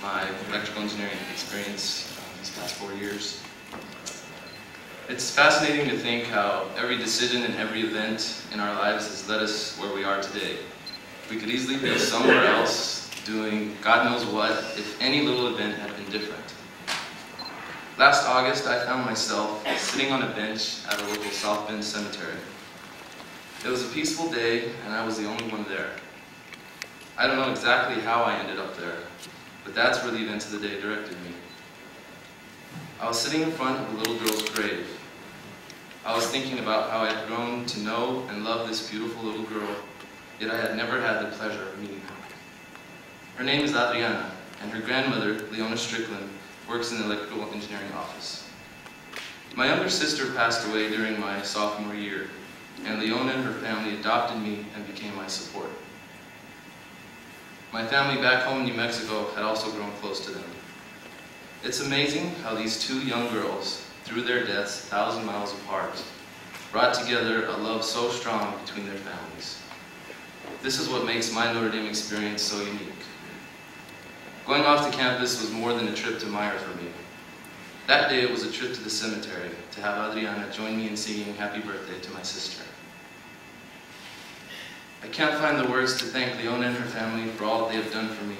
my electrical engineering experience these past 4 years. It's fascinating to think how every decision and every event in our lives has led us where we are today. We could easily be somewhere else doing God knows what if any little event had been different. Last August, I found myself sitting on a bench at a local South Bend cemetery. It was a peaceful day, and I was the only one there. I don't know exactly how I ended up there, but that's where the events of the day directed me. I was sitting in front of a little girl's grave. I was thinking about how I had grown to know and love this beautiful little girl, yet I had never had the pleasure of meeting her. Her name is Adriana, and her grandmother, Leona Strickland, works in the electrical engineering office. My younger sister passed away during my sophomore year, and Leona and her family adopted me and became my support. My family back home in New Mexico had also grown close to them. It's amazing how these two young girls, through their deaths 1,000 miles apart, brought together a love so strong between their families. This is what makes my Notre Dame experience so unique. Going off to campus was more than a trip to Meyer for me. That day it was a trip to the cemetery to have Adriana join me in singing happy birthday to my sister. I can't find the words to thank Leona and her family for all they have done for me,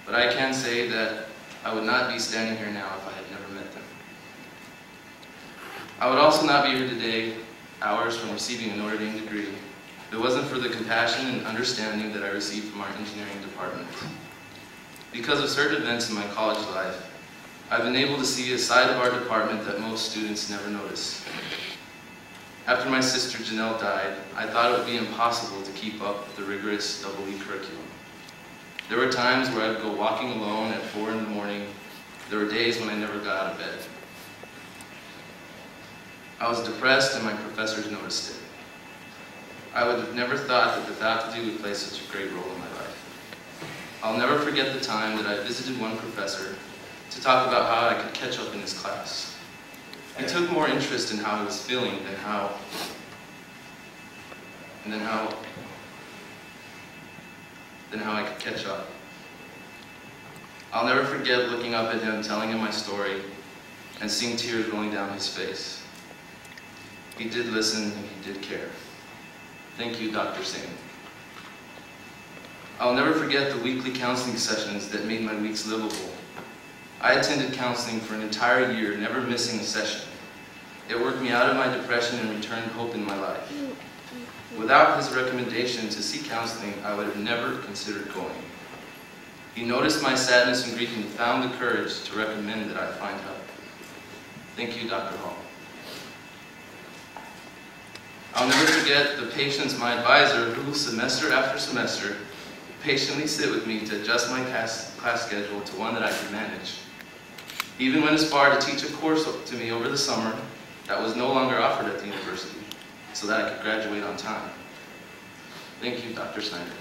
but I can say that I would not be standing here now if I had never met them. I would also not be here today, hours from receiving a Notre Dame degree, if it wasn't for the compassion and understanding that I received from our engineering department. Because of certain events in my college life, I've been able to see a side of our department that most students never notice. After my sister Janelle died, I thought it would be impossible to keep up with the rigorous EE curriculum. There were times where I'd go walking alone at 4 in the morning. There were days when I never got out of bed. I was depressed and my professors noticed it. I would have never thought that the faculty would play such a great role in my life. I'll never forget the time that I visited one professor to talk about how I could catch up in his class. He took more interest in how I was feeling than how I could catch up. I'll never forget looking up at him, telling him my story, and seeing tears rolling down his face. He did listen and he did care. Thank you, Dr. Singh. I'll never forget the weekly counseling sessions that made my weeks livable. I attended counseling for an entire year, never missing a session. It worked me out of my depression and returned hope in my life. Without his recommendation to seek counseling, I would have never considered going. He noticed my sadness and grief and found the courage to recommend that I find help. Thank you, Dr. Hall. I'll never forget the patience my advisor, who semester after semester, patiently sit with me to adjust my class schedule to one that I could manage. He even went as far to teach a course to me over the summer that was no longer offered at the university, so that I could graduate on time. Thank you, Dr. Snyder.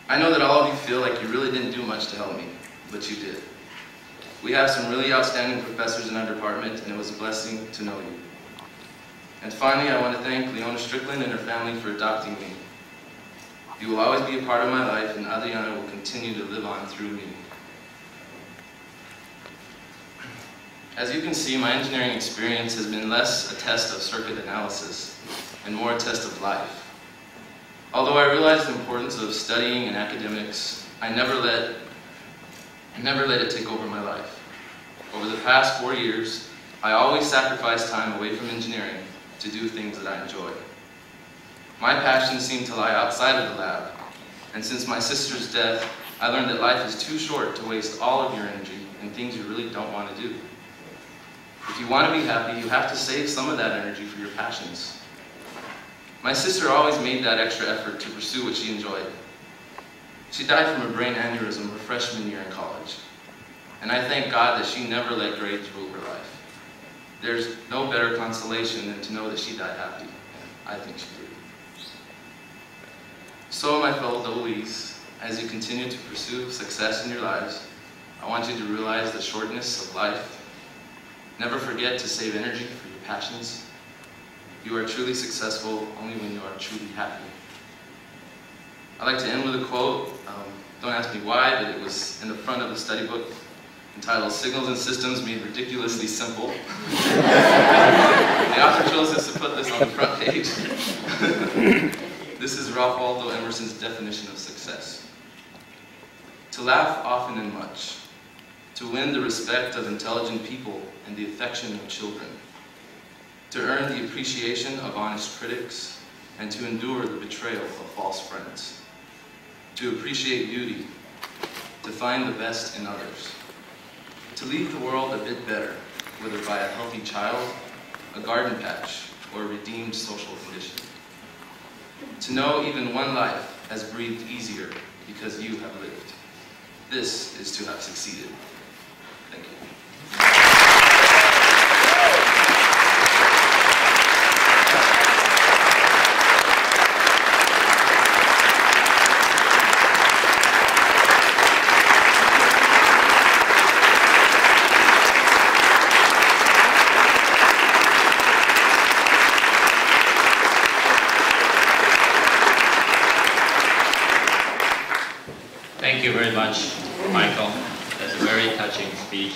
I know that all of you feel like you really didn't do much to help me, but you did. We have some really outstanding professors in our department, and it was a blessing to know you. And finally, I want to thank Leona Strickland and her family for adopting me. You will always be a part of my life, and Adriana will continue to live on through me. As you can see, my engineering experience has been less a test of circuit analysis and more a test of life. Although I realized the importance of studying and academics, I never let it take over my life. Over the past 4 years, I always sacrificed time away from engineering to do things that I enjoy. My passion seemed to lie outside of the lab, and since my sister's death, I learned that life is too short to waste all of your energy in things you really don't want to do. If you want to be happy, you have to save some of that energy for your passions. My sister always made that extra effort to pursue what she enjoyed. She died from a brain aneurysm her freshman year in college, and I thank God that she never let grades rule her life. There's no better consolation than to know that she died happy, and I think she did. So, my fellow double-E's, as you continue to pursue success in your lives, I want you to realize the shortness of life. Never forget to save energy for your passions. You are truly successful only when you are truly happy. I'd like to end with a quote. Don't ask me why, but it was in the front of the study book entitled Signals and Systems Made Ridiculously Simple. The author chose us to put this on the front page. This is Ralph Waldo Emerson's definition of success. To laugh often and much, to win the respect of intelligent people and the affection of children, to earn the appreciation of honest critics, and to endure the betrayal of false friends, to appreciate beauty, to find the best in others, to leave the world a bit better, whether by a healthy child, a garden patch, or a redeemed social condition. To know even one life has breathed easier because you have lived. This is to have succeeded. Thank you. Thank you very much, Michael. That's a very touching speech.